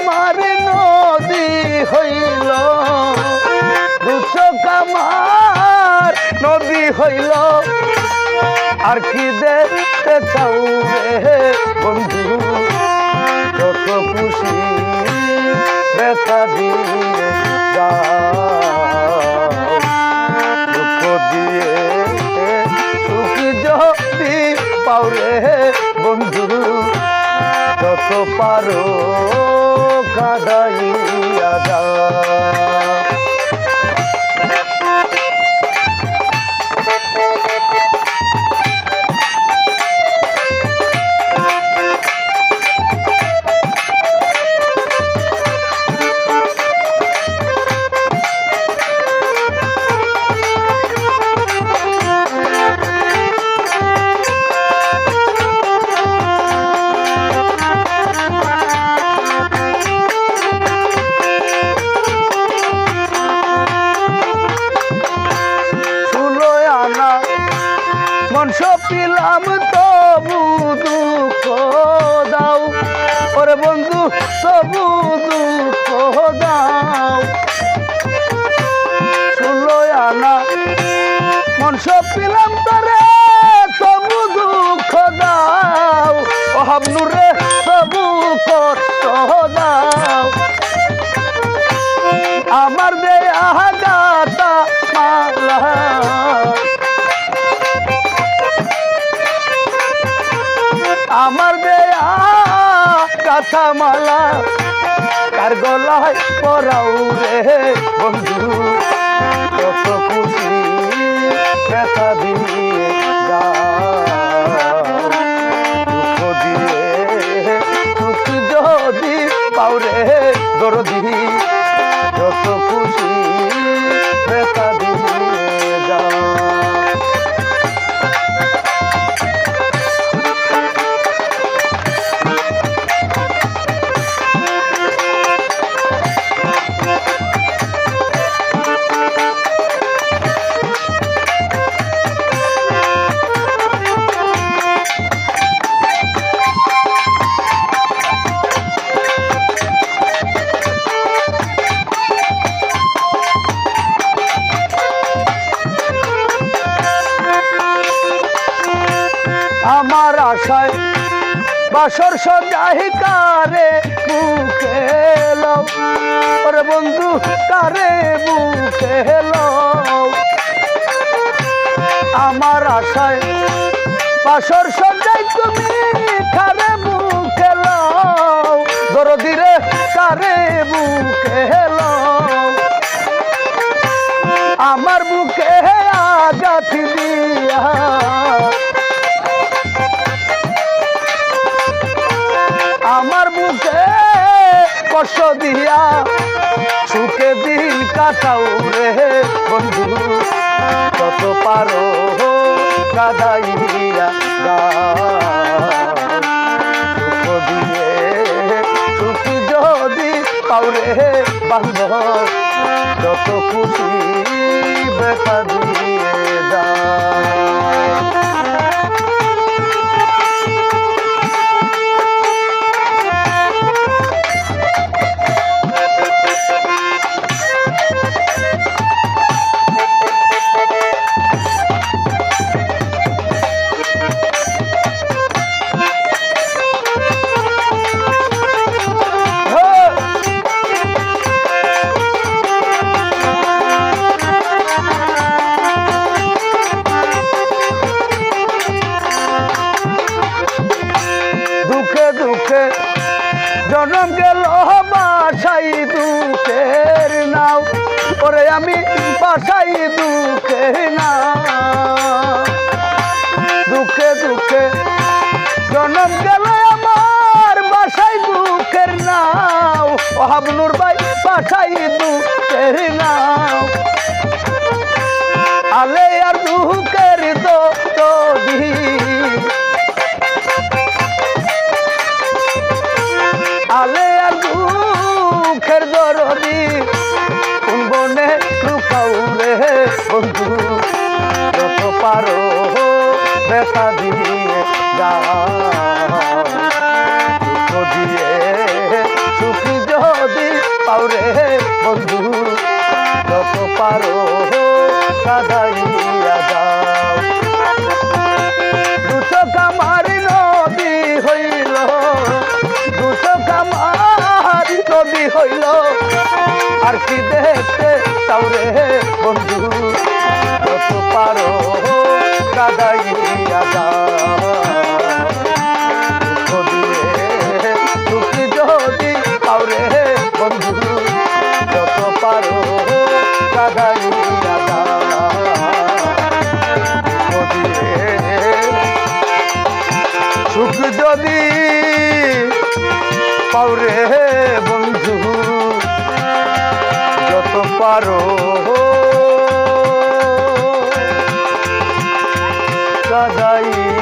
আমার নদী হইল, দু চোখ আমার নদী হইল। আর কি দেখতে চাও রে বন্ধু, যত খুশি ব্যথা দিয়ে যাও, দুঃখ দিয়ে সুখ যদি পাও রে বন্ধু, যত পারো কাঁদাইয়া যাও। সপিলাম তবু দুঃখ দাও, ওরে বন্ধু তবু দুঃখ দাও। 16 আনা মন সপিলাম তরে তবু দুঃখ দাও, ও হাবনুরে তবু কষ্ট দাও। আমার দেয়া গাতা মালা, আমার দেয়া কাঁথা মালা কার গলায় পরাও রে বন্ধু, কত খুশি ব্যথা দিয়ে যাও, দুঃখ দিয়ে সুখ যদি পাও রে দরদি, যত খুশি ব্যথা দিয়ে যাও। আমার আশায় বাসর সজাই কারে বুকে লও, ওরে বন্ধু কারে বুকে লও। আমার আশায় বাসর সজাই তুমি কারে বুকে লও, দরদিরে কারে বুকে লও। আমার বুকে আঘাত দিয়া আমার বুকে কষ্ট দিয়া সুখে দিন কাটাও রে বন্ধু, কত পারো কাঁদাইয়া যাও, দুঃখ দিয়ে সুখ যদি পাও রে বান্ধব, যত খুশি ব্যথা দিয়ে যাও। দুঃখে দুঃখে জনম গেল বাসাই দুঃখের নাও, ওরে আমি বাসাই দুঃখের নাও। দুঃখে দুঃখে জনম গেল আমার বাসাই দুঃখের নাও, ও হাবনুর ভাই বাসাই দুঃখের নাও। আলে আর দুঃখের দোদি, আলে আর দুঃখের দরদি, কোন বনে লুকাও রে বন্ধু, যত পারো ব্যথা দিয়ে যাও, দুঃখ দিয়ে সুখ পাওরে বন্ধু যত পারো কাদাইয়া দাও দুটো কামার নদী হইল দুটো কামার নদী হইল আর কি দেখতে চাওরে বন্ধু যত পারো কাদাইয়া দাও যদি পাওরে বন্ধু যত পারো কাদাইয়া দাও সুখ যদি পাওরে বন্ধু যত পারো কাদাই